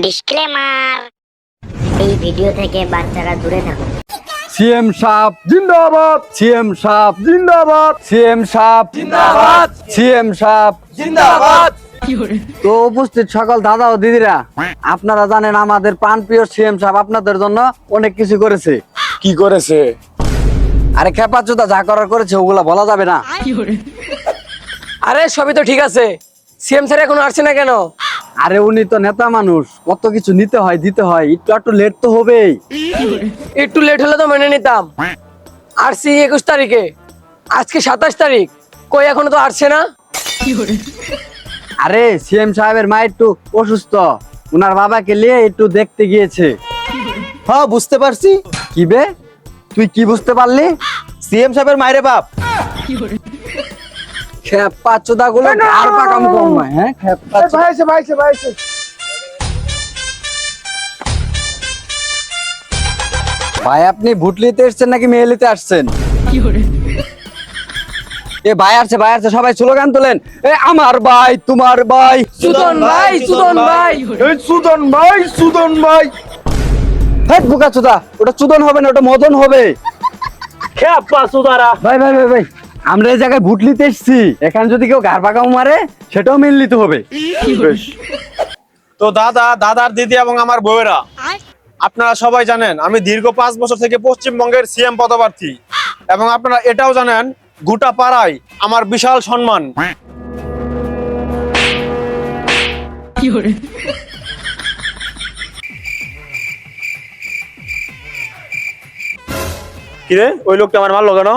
Disclaimer, এই video থেকে বাচ্চারা দূরে থাকুন। সিএম সাহেব জিন্দাবাদ, সিএম সাহেব জিন্দাবাদ, সিএম সাহেব জিন্দাবাদ, সিএম সাহেব জিন্দাবাদ। তো উপস্থিত সকল দাদা ও দিদিরা, আপনারা জানেন আমাদের প্রাণপ্রিয় সিএম সাহেব আপনাদের জন্য অনেক কিছু করেছে। কি করেছে? আরে খেপাচোদা যা করার করেছে ওগুলা বলা যাবে না। আরে সবই তো ঠিক আছে, সিএম স্যার এখনো আসছে না কেন? আরে উনি তো নেতা মানুষ, কত কিছু নিতে হয় দিতে হয়, একটু লেট তো হবেই। একটু লেট হলে তো মেনে নিতাম। আসছি 21 তারিখে, আজকে 27 তারিখ, কই এখনো তো আসছে না। আরে সিএম সাহেবের মা একটু অসুস্থ, উনার বাবাকে নিয়ে একটু দেখতে গিয়েছে। হ্যাঁ বুঝতে পারছি। কি বে, তুই কি বুঝতে পারলি? সিএম সাহেবের মায়েরে বাপ। খেপাচোদা গুলো আর পাকাম কম নয়। হ্যাঁ খেপাচোদা। ভাই আপনি ভোট নিতে এসছেন নাকি মেয়ে নিতে আসছেন? এ ভাই আসছে সবাই স্লোগান তোলেন। এ আমার ভাই তোমার ভাই, সুদন ভাই, সুদন ভাই। এই সুদন ভাই, সুদন ভাই। হ্যাঁ বোকাচোদা, ওটা চুদন হবে না, ওটা মদন হবে। খেপা সুদারা। ভাই ভাই ভাই ভাই, আমরা এই জায়গায় ভোট নিতে এসছি, এখানে যদি কেউ গার পাকাও মারে সেটাও মেনে নিতে হবে। তো দাদার দিদি এবং আমার বউয়েরা, আপনারা সবাই জানেন আমি দীর্ঘ 5 বছর থেকে পশ্চিমবঙ্গের সিএম পদপ্রার্থী, এবং আপনারা এটাও জানেন গোটা পাড়ায় আমার বিশাল সম্মান। কিরে ওই লোকটা আমার মারলো কেন?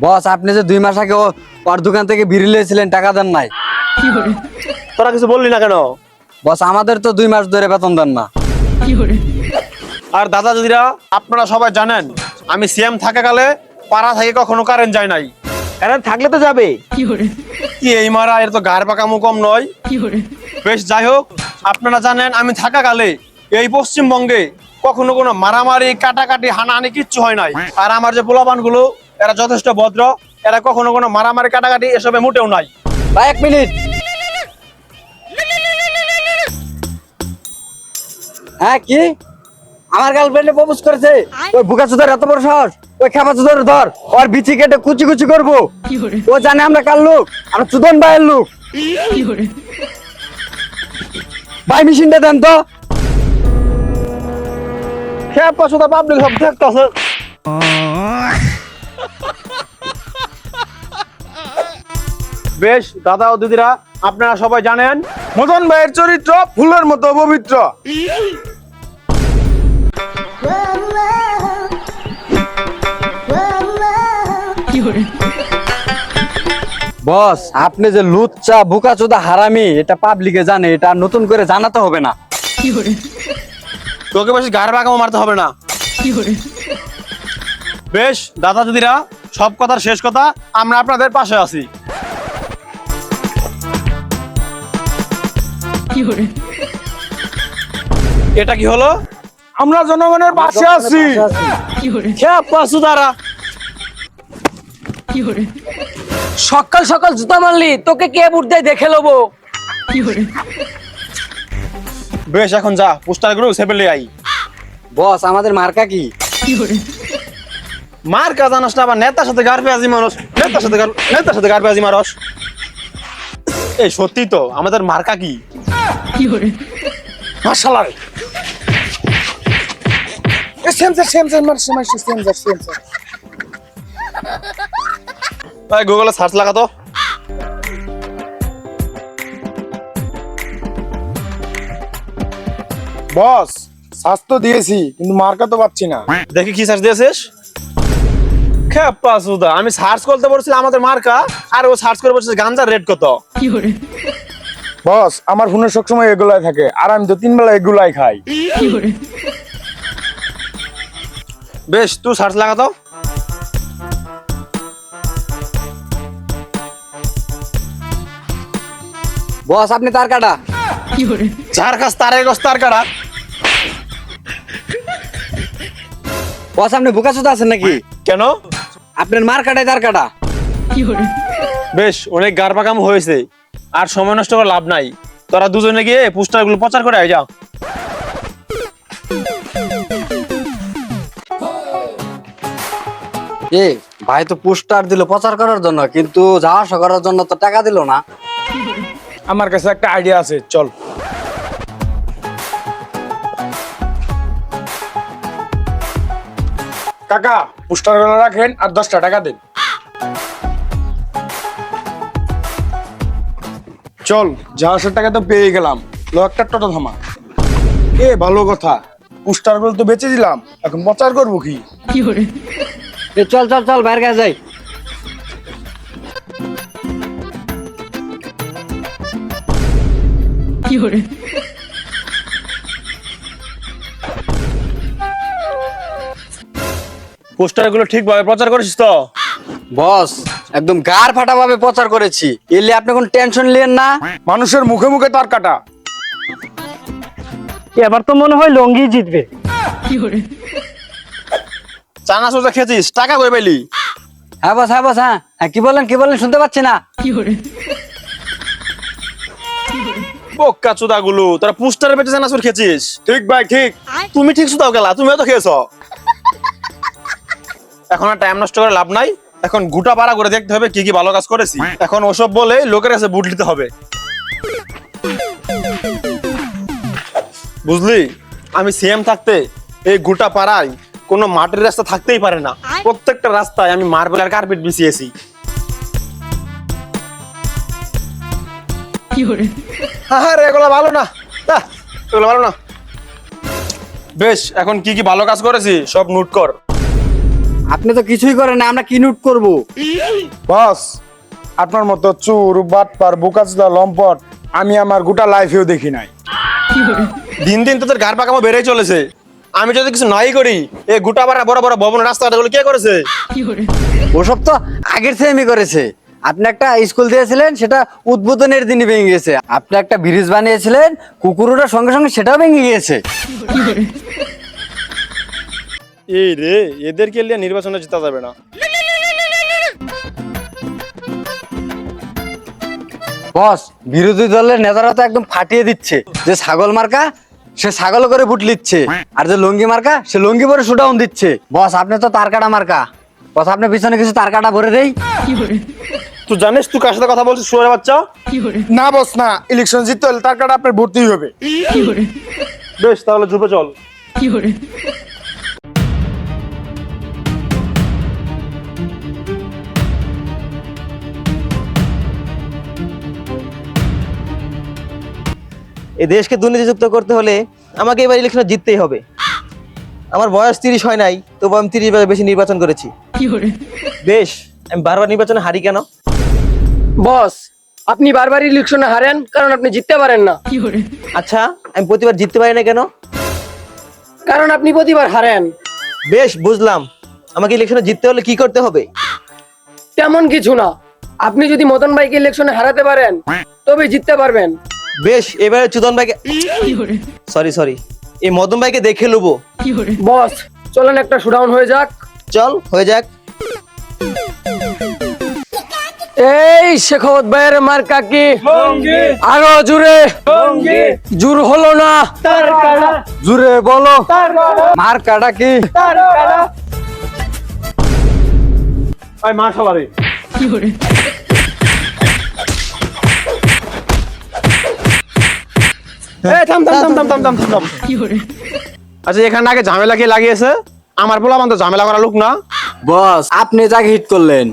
বস আপনি যে 2 মাস আগে ওর দোকান থেকে বিড়ি লিয়েছিলেন, টাকা দেন নাই। তোরা কিছু বললি না কেন? বস আমাদের তো 2 মাস ধরে বেতন দেন না। আর দাদা দিদিরা, আপনারা সবাই জানেন আমি সিএম থাকাকালে পাড়া থেকে কখনো কারেন্ট যায় নাই। কারেন্ট থাকলে তো যাবে। কি এই মারা, এর তো গার পাকামু কম নয়। বেশ যাই হোক, আপনারা জানেন আমি থাকাকালে এই পশ্চিমবঙ্গে কখনো কোনো মারামারি কাটাকাটি হানাহানি কিচ্ছু হয় নাই। আর আমার যে পোলাপান গুলো, এরা যথেষ্ট ভদ্র, এরা কখনো কোনো মারামারি কাটাকাটি এসবে মোটেও নাই। ভাই 1 মিনিট। হ্যাঁ কি আমার গার্লফ্রেন্ডে প্রপোজ করেছে? ওই বুকাচোদার এত বড় সাহস, ওই খেপাচোদার ধর, ওর বিচি কেটে কুচি কুচি করবো। ও জানে আমরা কার লোক, আমরা চুদন ভাইয়ের লোক। ভাই মেশিনটা দেন তো। খেপা সুদা পাবলিক সব দেখতাছে। বেশ দাদা ও দিদিরা, আপনারা সবাই জানেন মদন ভাইয়ের চরিত্র ফুলের মতো পবিত্র। বস আপনি যে লুচ্চা বুকাচোদা হারামি, এটা পাবলিকে জানে, এটা আর নতুন করে জানাতে হবে না। তোকে বেশি গার বাগামো মারতে হবে না। বেশ দাদা দিদিরা, সব কথার শেষ কথা, আমরা আপনাদের পাশে আছি। এটা কি হলো? আমরা জনগণের পাশে আছি। খেপা সুদারা। সকাল সকাল জুতা মারলি, তোকে কে ভোট দেয় দেখে লবো। বেশ এখন যা, পোস্টার গুলো সেপেলে আই। বস আমাদের মার্কা কি? মার কা জানাস না, আবার নেতার সাথে গার পেঁয়াজি মানুষ, নেতার সাথে গার পেঁয়াজি মারস। এই সত্যি তো আমাদের মার্কা কি? মাশাআল্লাহ। গুগলে সার্চ লাগা তো। বস সার্চ তো দিয়েছি কিন্তু মার্কা তো পাচ্ছি না। দেখি কি সার্চ দিয়েছিস? খেপা সুদা, আমি সার্চ করতে বলছিলাম আমাদের মার্কা, আর ও সার্চ করে বলছিস গাঞ্জার রেট কত। বস আমার ফোনে সবসময় এগুলাই থাকে, আর আমি তো 3 বেলা এগুলাই খাই। বেশ তুই সার্চ লাগা তো। বস আপনি তার কাটা। যার কাছ তার গছ তার কাটা। বস আপনি বুকাচোদা আছেন নাকি? কেন? আপনার মার কাটায় তার কাটা। বেশ অনেক গার পাকাম হয়েছে, আর সময় নষ্ট করে লাভ নাই। তোরা দুজনে গিয়ে পোস্টার গুলো প্রচার করে আয়, যাও। এ ভাই তো পোস্টার দিল প্রচার করার জন্য, কিন্তু যাওয়া আসা করার জন্য তো টাকা দিল না। আমার কাছে একটা আইডিয়া আছে, চল। কাকা পোস্টার গুলো রাখেন আর 10টা টাকা দেন। চল, যাওয়ার টাকা তো পেয়ে গেলাম, লো একটা টোটো থামা। এ ভালো কথা, পোস্টার গুলো তো বেচে দিলাম, এখন প্রচার করবো কি? এ চল চল চল বাইরে কাছে যাই। পোস্টার গুলো ঠিকভাবে প্রচার করেছিস তো? বস একদম গার ফাটা ভাবে প্রচার করেছি, এলে আপনি কোনো টেনশন নিয়েন না। মানুষের মুখে মুখে তার কাটা। এবার তো মনে হয় লঙ্গি জিতবে। চানা সোজা খেয়েছিস, টাকা কই পাইলি? হ্যাঁ বস, হ্যাঁ বস, হ্যাঁ হ্যাঁ, কি বলেন শুনতে পাচ্ছি না। বোকা চোদা গুলো, তোরা পোস্টারের পেটে চানাচুর খেয়েছিস। ঠিক ভাই ঠিক। তুমি ঠিক সুদাও গেলা, তুমিও তো খেয়েছো। এখন আর টাইম নষ্ট করে লাভ নাই, এখন গোটা পাড়া করে দেখতে হবে কি কি ভালো কাজ করেছি। এখন ওসব বলে লোকের কাছে বুট নিতে হবে, বুঝলি? আমি সিএম থাকতে এই গোটা পাড়ায় কোনো মাটির রাস্তা থাকতেই পারে না। প্রত্যেকটা রাস্তায় আমি মার্বেল আর কার্পেট বিছিয়েছি। আরে এগুলো ভালো না, এগুলো ভালো না। বেশ, এখন কি কি ভালো কাজ করেছি সব নোট কর। আপনি তো কিছুই করেন না, আমরা কি নোট করব? বস, আপনার মতো চুর বাটপার বোকাচোদা লম্পট আমি আমার গোটা লাইফেও দেখি নাই। দিন দিন তোদের গার পাকামো বেড়েই চলেছে। আমি যদি কিছু নাই করি, এই গোটা পাড়া বড় বড় ভবনের রাস্তাগুলো কে করেছে? ওসব তো আগের সেমই করেছে। আপনি একটা স্কুল দিয়েছিলেন, সেটা উদ্বোধনের দিনই ভেঙে গেছে। আপনি একটা ব্রিজ বানিয়েছিলেন, কুকুরটার সঙ্গে সঙ্গে সেটাও ভেঙে গিয়েছে। এই রে, এদেরকে নিয়ে নির্বাচনে জিতা যাবে না। বস, বিরোধী দলের নেতারা তো একদম ফাটিয়ে দিচ্ছে, যে ছাগল মার্কা সে ছাগল করে বুট লিচ্ছে, আর যে লঙ্গি মার্কা সে লঙ্গি পরে শুডাউন দিচ্ছে। বস, আপনি তো তার কাটা মার্কা। বস, আপনার পিছনে কিছু তার কাটা ভরে দেই। তুই জানিস তুই কার সাথে কথা বলছিস, শুয়োরের বাচ্চা? না বস না, ইলেকশন জিততে হলে তার কাটা আপনার ভর্তিই হবে। বেশ, তাহলে ঝুপে চল। এই দেশকে দুর্নীতিযুক্ত করতে হলে আমাকে এবার ইলেকশনে জিততেই হবে। আমার বয়স 30 হয় নাই, তবু আমি 30 বারের বেশি নির্বাচন করেছি। বেশ, আমি বারবার নির্বাচনে হারি কেন? বস, আপনি বারবার ইলেকশনে হারেন কারণ আপনি জিততে পারেন না। আচ্ছা, আমি প্রতিবার জিততে পারি না কেন? কারণ আপনি প্রতিবার হারেন। বেশ, বুঝলাম। আমাকে ইলেকশনে জিততে হলে কি করতে হবে? তেমন কিছু না, আপনি যদি মদন ভাইকে ইলেকশনে হারাতে পারেন তবে জিততে পারবেন। বেশ, এবারে চুদন ভাইকে সরি এই মদন ভাইকে দেখে নেবো। বস, চলেন একটা শুডাউন হয়ে যাক। চল, হয়ে যাক। এই শেখাওয়াত ভাইয়ের মার্কা কি? আরো জুড়ে। জোর হলো না, জুড়ে বলো মার্কাটা কি? আয় মাশাআল্লাহ রে। থাম। আচ্ছা, এখানে আগে ঝামেলা কে লাগিয়েছে? আমার বলা তো ঝামেলা করা লোক না। বস, আপনি যাকে হিট করলেন।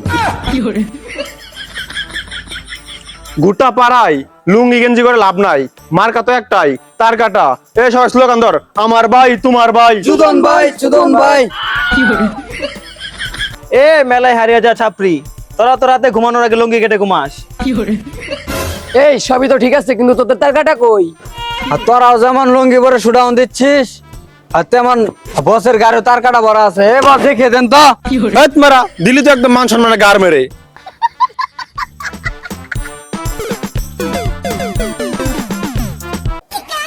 গোটা পাড়ায় লুঙ্গি গেঞ্জি করে লাভ নাই, মার্কা তো একটাই, তার কাটা। এই সবাই স্লোগান ধর, আমার ভাই তোমার ভাই। চুদন ভাই, চুদন ভাই। এ মেলায় হারিয়ে যা ছাপরি, তোরা তো রাতে ঘুমানোর আগে লুঙ্গি কেটে ঘুমাস। এই সবই তো ঠিক আছে, কিন্তু তোদের টাকাটা কই? আর তোরাও যেমন লুঙ্গি পরে শুডাউন দিচ্ছিস, আর তেমন বসের গাড়ি তার কাটা ভরা আছে। এবার দেখে দেন তো। হেৎ মারা, দিলি তো একদম মান সম্মানে গার মেরে।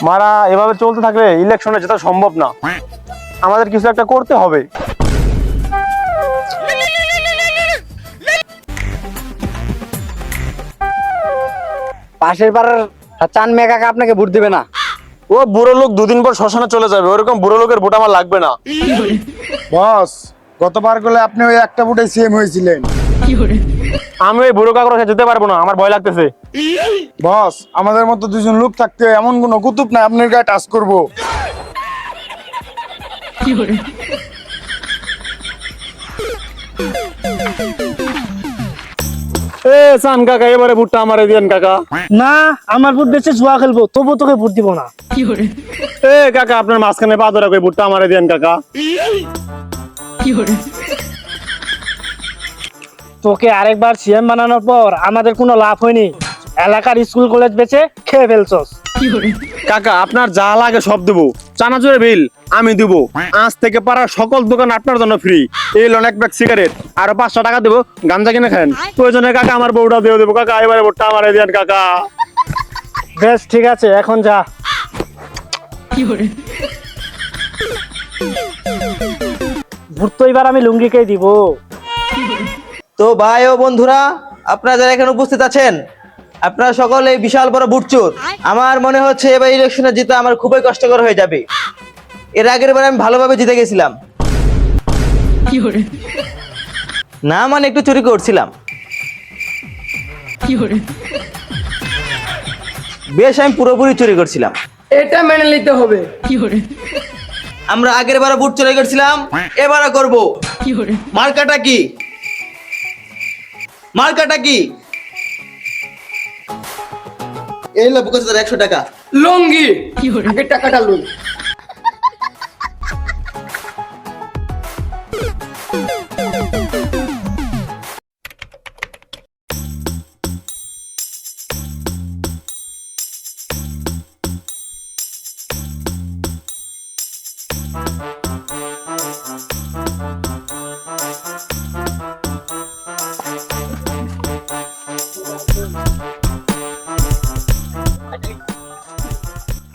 মারা, এভাবে চলতে থাকলে ইলেকশনে যেটা সম্ভব না। আমাদের কিছু একটা করতে হবে। পাশের পাড়ার চান মেয়ে কাকা আপনাকে ভোট দিবে না। ও বুড়ো লোক দুদিন পর শ্মশানে চলে যাবে, ওরকম বুড়ো লোকের ভোট আমার লাগবে না। বস, গতবার গেলে আপনি ওই একটা ভোটে সিএম হয়েছিলেন। আমি ওই বুড়ো কাকুর কাছে যেতে পারবো না, আমার ভয় লাগতেছে। বস, আমাদের মতো দুজন লোক থাকতে এমন কোনো কুতুব নাই আপনার গায়ে টাচ করবো। এ সান কাকা, এবারে ভোটটা আমারে দিয়েন কাকা। না, আমার ভোট বেঁচে জুয়া খেলবো, তবু তোকে ভোট দিব না। এ কাকা, আপনার মাঝখানে পা ধরা, ভোটটা আমারে দিয়েন কাকা। তোকে আরেকবার সিএম বানানোর পর আমাদের কোনো লাভ হয়নি। এলাকার স্কুল কলেজ বেচে খেয়ে ফেলছস। কাকা, আপনার যা লাগে সব দেবো। চানাচুরের বিল আমি দিব। আজ থেকে পাড়ার সকল দোকান আপনার জন্য ফ্রি। এই লোন এক ব্যাগ সিগারেট আরো 500 টাকা দেবো, গাঞ্জা কিনে খান। প্রয়োজনে কাকা আমার বউটা দিয়ে দেবো। কাকা, এবারে ভোটটা আমারে দেন কাকা। বেশ, ঠিক আছে, এখন যা। ভোট তো এবার আমি লুঙ্গিকেই দিব। তো ভাই ও বন্ধুরা, আপনারা যারা এখানে উপস্থিত আছেন, আপনারা সকলে বিশাল বড় বুটচোর। আমার মনে হচ্ছে এবার ইলেকশনে জিতা আমার খুবই কষ্টকর হয়ে যাবে। এর আগের বার আমি ভালোভাবে জিতে গেছিলাম না, মানে একটু চুরি করছিলাম। বেশ, আমি পুরোপুরি চুরি করছিলাম। এটা মেনে নিতে হবে। আমরা আগের বার বুট চুরি করছিলাম, এবারও করবো। মার্কাটা কি? মার্কাটা কি? এই লো বুকেছে 100 টাকা। লঙ্গি, আগে টাকাটা লই।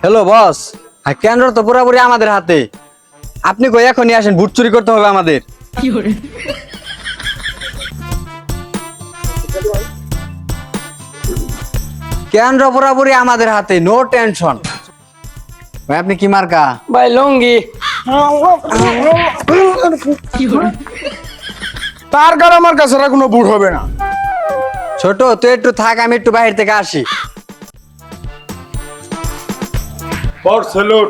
হ্যালো বস, কেন্দ্র তো পুরোপুরি আমাদের হাতে। আপনি কই এখনই আসেন, ভোট চুরি করতে হবে আমাদের। কেন্দ্র পুরোপুরি আমাদের হাতে, নো টেনশন। ভাই আপনি কি মার্কা? ভাই লঙ্গি। তার কারণে আমার কাছে আর কোনো ভোট হবে না। ছোট তুই একটু থাক, আমি একটু বাইরে থেকে আসি। বস স্যালুট।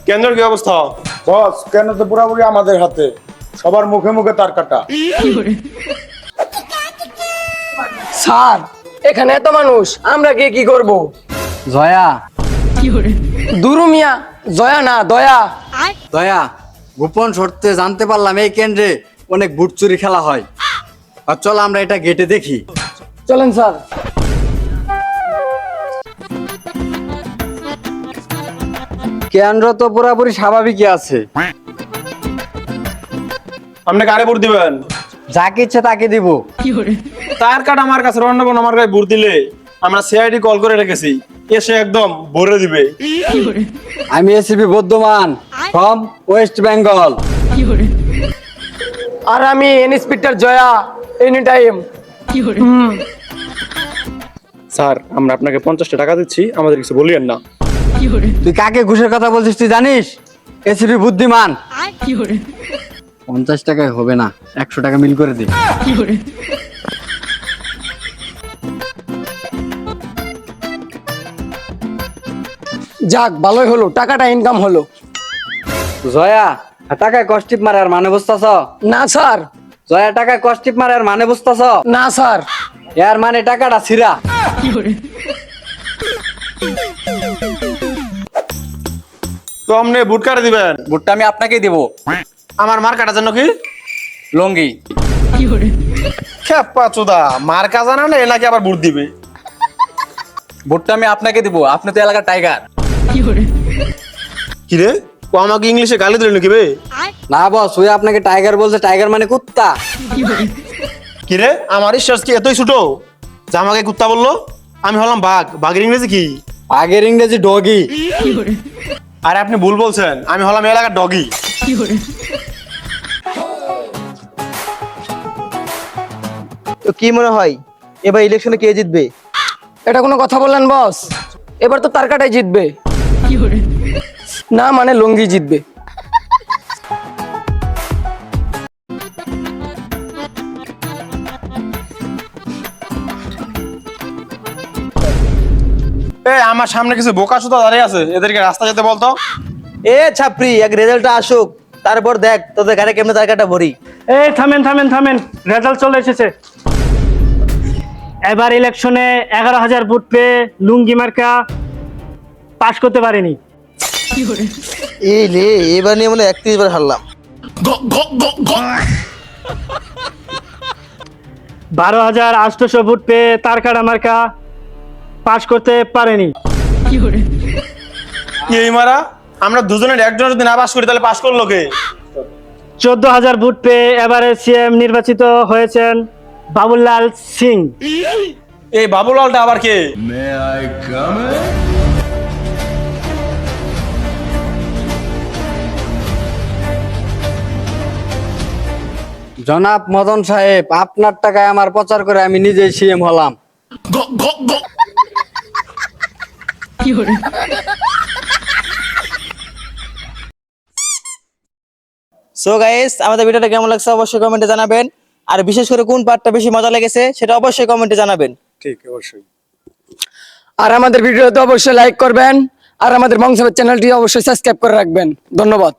কেন্দ্রের কি অবস্থা? বস, কেন তো পুরোপুরি আমাদের হাতে, সবার মুখে মুখে তার কাটা। স্যার, এখানে এত মানুষ, আমরা গিয়ে কি করব? জয়া, দুরু মিয়া, জয়া না দয়া। দয়া, গোপন সূত্রে জানতে পারলাম এই কেন্দ্রে অনেক ভোট চুরি খেলা হয়। আর চল আমরা এটা গেটে দেখি। চলেন স্যার। কেন্দ্র তো পুরোপুরি স্বাভাবিকই আছে। আপনি কারে ভোট দিবেন? যাকে ইচ্ছে তাকে দিব। তার কাটা আমার কাছে, অন্য কোনো আমার গায়ে ভোট দিলে আমরা সিআইডি কল করে রেখেছি, এসে একদম ভরে দিবে। আমি ACP Bardhaman from West Bengal. আর আমি inspector Jaya, any time. Sir, আমরা আপনাকে 50 টাকা দিচ্ছি, আমাদের কিছু বলিয়েন না। তুই কাকে ঘুষের কথা বলছিস তুই জানিস? এসিপি বুদ্ধিমান। 50 টাকায় হবে না, 100 টাকা মিল করে দে। যাক, ভালোই হলো, টাকাটা ইনকাম হলো। জয়া, টাকায় কষ্টিপ মারে আর মানে বুঝতাছ? না স্যার। জয়া, টাকায় কষ্টিপ মারে আর মানে বুঝতাছ? না স্যার। এর মানে টাকাটা ছিড়া। তো আপনি ভোট কারে দিবেন? ভোটটা আমি আপনাকেই দিব। আমার মার কাটার জন্য কি? লঙ্গি। খেপা চোদা, মার কাজা না না, নাকি আবার ভোট দিবে? ভোটটা আমি আপনাকে দিব, আপনি তো এলাকার টাইগার। কি রে, ও আমাকে ইংলিশে গালি দিলেন নাকি বে? না বস, ওই আপনাকে টাইগার বলছে, টাইগার মানে কুত্তা। কি রে, আমার ঈশ্বর কি এতই ছোট যে আমাকে কুত্তা বললো? আমি হলাম বাঘ, বাঘের ইংরেজি কি? আগের ইংরেজি ডগি। আরে আপনি ভুল বলছেন, আমি হলাম এলাকার ডগি। তো কি মনে হয় এবার ইলেকশনে কে জিতবে? এটা কোনো কথা বললেন বস? এবার তো তার কাটাই জিতবে। না মানে লুঙ্গি জিতবে। এই আমার সামনে কিছু বোকা সুতা দাঁড়িয়ে আছে, এদেরকে রাস্তা যেতে বলতো। এ ছাপরি, এক রেজাল্টটা আসুক, তারপর দেখ তোদের গাড়ি কেমনে জায়গাটা ভরি। এই থামেন থামেন থামেন, রেজাল্ট চলে এসেছে। এবার ইলেকশনে 11,000 ভোট পেয়ে লুঙ্গি মার্কা পাশ করতে পারেনি। এই রে, এবার নিয়ে মনে 31 বার হারলাম। 12,800 ভোট পেয়ে তারকাড়া মার্কা পাশ করতে পারেনি। কি এই মারা, আমরা দুজনের একজন যদি না পাস করি তাহলে পাস করলো কে? 14,000 ভোট পেয়ে এবারে সিএম নির্বাচিত হয়েছেন বাবুলাল সিং। এই বাবুলালটা আবার কে? জনাব মদন সাহেব, আপনার টাকায় আমার প্রচার করে আমি নিজেই সিএম হলাম। সো গাইস, আমাদের ভিডিওটা কেমন লাগছে অবশ্যই কমেন্টে জানাবেন, আর বিশেষ করে কোন পার্টটা বেশি মজা লেগেছে সেটা অবশ্যই কমেন্টে জানাবেন। ঠিক অবশ্যই। আর আমাদের ভিডিওতে অবশ্যই লাইক করবেন, আর আমাদের বংশাবেদ চ্যানেলটি অবশ্যই সাবস্ক্রাইব করে রাখবেন। ধন্যবাদ।